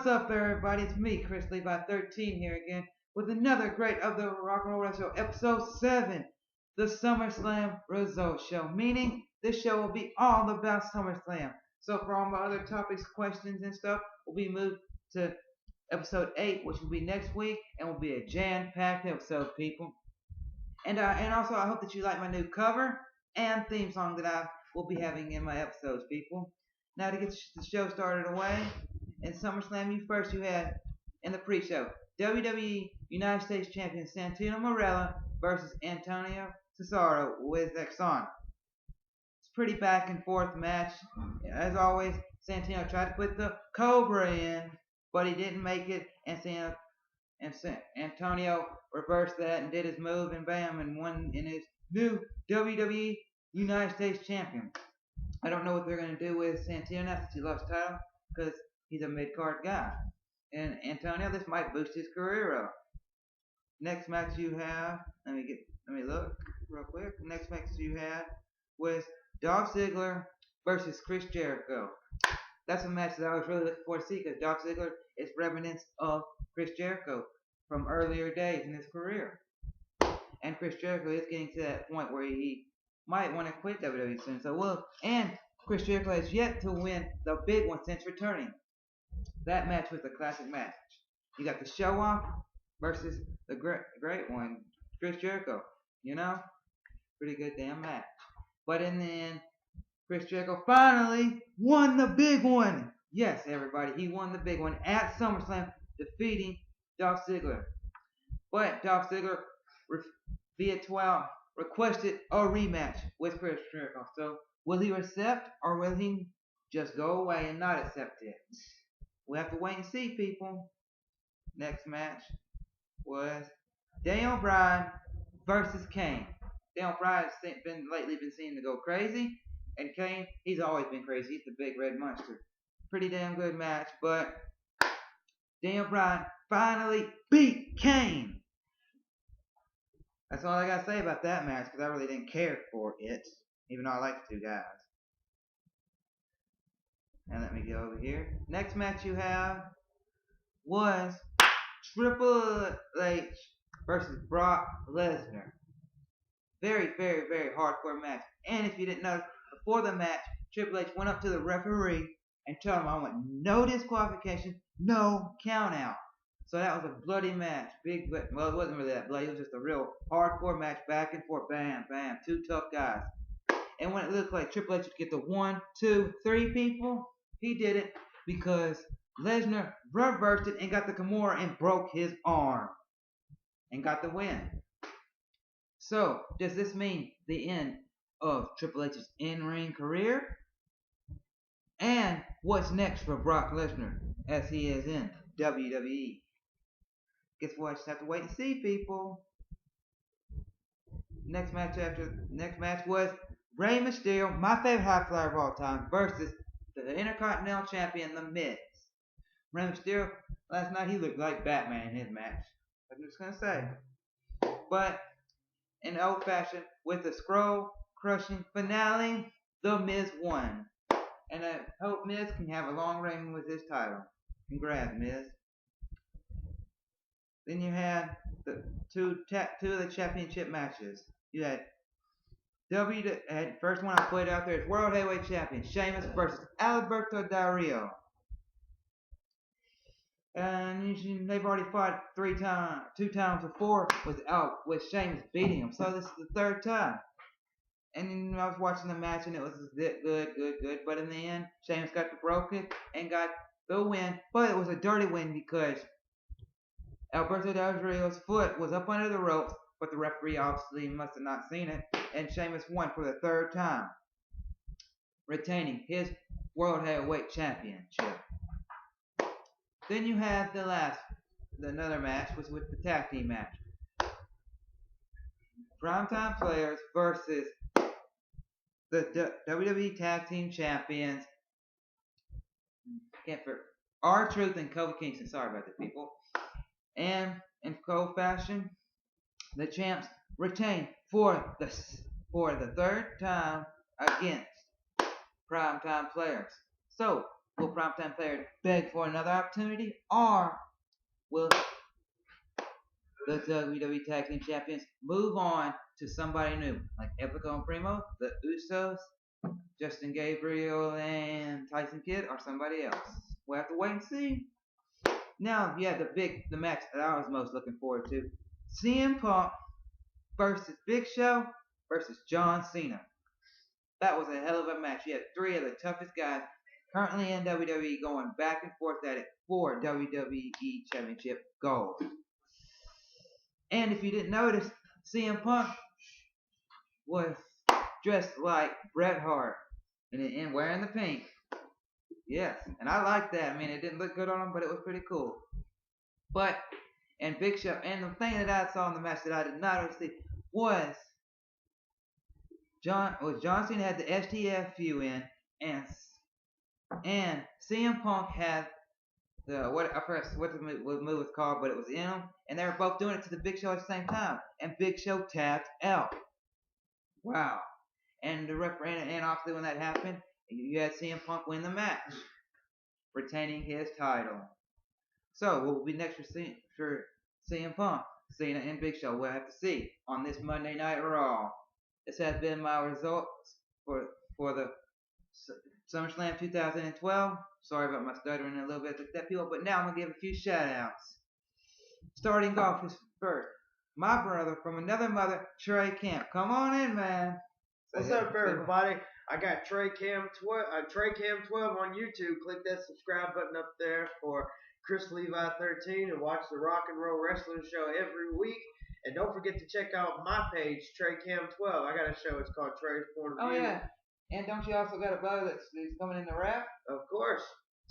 up, everybody? It's me, Chris Levi 13 here again with another great of the Rock and Roll Wrestling Show, episode 7, the SummerSlam Results Show. Meaning, this show will be all about SummerSlam. So for all my other topics, questions, and stuff, will be moved to episode 8, which will be next week, and will be a jam-packed episode, people. And also, I hope that you like my new cover and theme song that I will be having in my episodes, people. Now, to get the show started away, in SummerSlam, you had, in the pre-show, WWE United States Champion Santino Marella versus Antonio Cesaro with Exxon. It's a pretty back and forth match. As always, Santino tried to put the Cobra in, but he didn't make it, and Antonio reversed that and did his move, and bam, and won in his new WWE United States Champion. I don't know what they're going to do with Santino now since he lost the title, because he's a mid-card guy. And Antonio, this might boost his career up. Next match you have, let me look real quick. Next match you had was Dolph Ziggler versus Chris Jericho. That's a match that I was really looking forward to see, because Dolph Ziggler is reminiscent of Chris Jericho from earlier days in his career. And Chris Jericho is getting to that point where he might want to quit WWE soon. And Chris Jericho has yet to win the big one since returning. That match was a classic match. You got the Show Off versus the great one, Chris Jericho. You know? Pretty good damn match. But in the end, Chris Jericho finally won the big one. Yes, everybody, he won the big one at SummerSlam, defeating Dolph Ziggler. But Dolph Ziggler, via 12, requested a rematch with Chris Jericho. So, will he accept, or will he just go away and not accept it? We'll have to wait and see, people. Next match was Daniel Bryan versus Kane. Daniel Bryan has lately been seen to go crazy, and Kane, he's always been crazy. He's the big red monster. Pretty damn good match, but Daniel Bryan finally beat Kane. That's all I gotta say about that match, because I really didn't care for it, even though I like the two guys. Now let me go over here. Next match you have was Triple H versus Brock Lesnar. Very, very, very hardcore match. And if you didn't know, before the match, Triple H went up to the referee and told him, I want no disqualification, no count out. So that was a bloody match. Well, it wasn't really that bloody. It was just a real hardcore match, back and forth, bam, bam. Two tough guys. And when it looked like Triple H would get the 1, 2, 3 people, he did it because Lesnar reversed it and got the Kimura and broke his arm and got the win. So, does this mean the end of Triple H's in-ring career? And what's next for Brock Lesnar as he is in WWE? Guess what? Just have to wait and see, people. Next match was Rey Mysterio, my favorite high flyer of all time, versus the Intercontinental Champion, The Miz. Rey Mysterio, last night he looked like Batman in his match. I'm just gonna say. But in old fashion, with the scroll-crushing finale, The Miz won. And I hope Miz can have a long reign with his title. Congrats, Miz. Then you had the two of the championship matches. You had first one I put out there is World Heavyweight Champion Sheamus versus Alberto Del Rio. And they've already fought 2 times before with Sheamus beating him. So this is the third time. And I was watching the match and it was good. But in the end, Sheamus got the broke it and got the win. But it was a dirty win because Alberto Del Rio's foot was up under the ropes, but the referee obviously must have not seen it. And Sheamus won for the third time, retaining his World Heavyweight Championship. Then you have another match was with the tag team match. Primetime Players versus the WWE Tag Team Champions. R-Truth and Kofi Kingston. Sorry about that, people. And in cold fashion, the champs retain for the third time against Primetime Players. So, will primetime players beg for another opportunity, or will the WWE Tag Team Champions move on to somebody new, like Epico and Primo, the Usos, Justin Gabriel and Tyson Kidd, or somebody else? We'll have to wait and see. Now, the match that I was most looking forward to: CM Punk versus Big Show versus John Cena. That was a hell of a match. You had three of the toughest guys currently in WWE going back and forth at it for WWE Championship gold. And if you didn't notice, CM Punk was dressed like Bret Hart and wearing the pink. Yes, and I like that. I mean, it didn't look good on him, but it was pretty cool. And Big Show, and the thing that I saw in the match that I did not see was John Cena had the STFU in, and CM Punk had what the move was called, but it was in them, and they were both doing it to the Big Show at the same time, and Big Show tapped out. Wow! And the referee, and obviously when that happened, you had CM Punk win the match, retaining his title. So what will be next for CM Punk, Cena, and Big Show? We'll have to see on this Monday Night Raw. This has been my results for the SummerSlam 2012. Sorry about my stuttering a little bit with that, people, but now I'm going to give a few shout-outs. Starting off is first, my brother from another mother, Trey Camp. Come on in, man. What's up, everybody? I got Trey Cam 12 on YouTube. Click that subscribe button up there for Chris Levi 13 and watch the Rock and Roll Wrestling Show every week. And don't forget to check out my page, Trey Cam 12. I got a show. It's called Trey's Point of View. Oh yeah. And don't you also got a brother that's coming in the rap? Of course.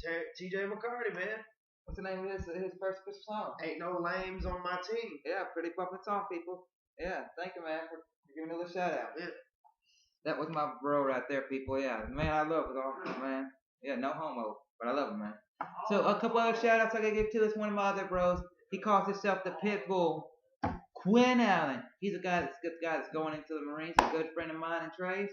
TJ McCarty, man. What's the name of his first song? Ain't No Lames on My Team. Yeah, pretty poppin' song, people. Yeah, thank you, man, for giving a little shout out. Yeah. That was my bro right there, people. Yeah, man, I love it all, man. Yeah, no homo, but I love him, man. So a couple other shout outs I gotta give to is one of my other bros. He calls himself the Pitbull. Quinn Allen. He's a guy that's going into the Marines. A good friend of mine and Trey's.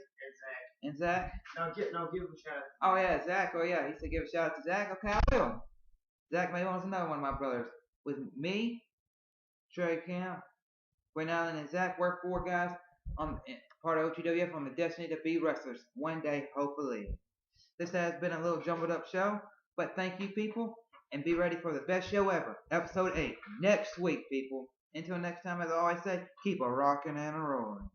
And Zach. No, give him a shout out. Oh yeah, Zach. Oh yeah, he said give a shout out to Zach. Okay, I will. Zach maybe wants another one of my brothers. With me, Trey Camp, Quinn Allen, and Zach, we're four guys part of OTWF on the Destiny to Be Wrestlers. One day, hopefully. This has been a little jumbled up show, but thank you, people, and be ready for the best show ever, episode 8, next week, people. Until next time, as I always say, keep a rockin' and a rollin'.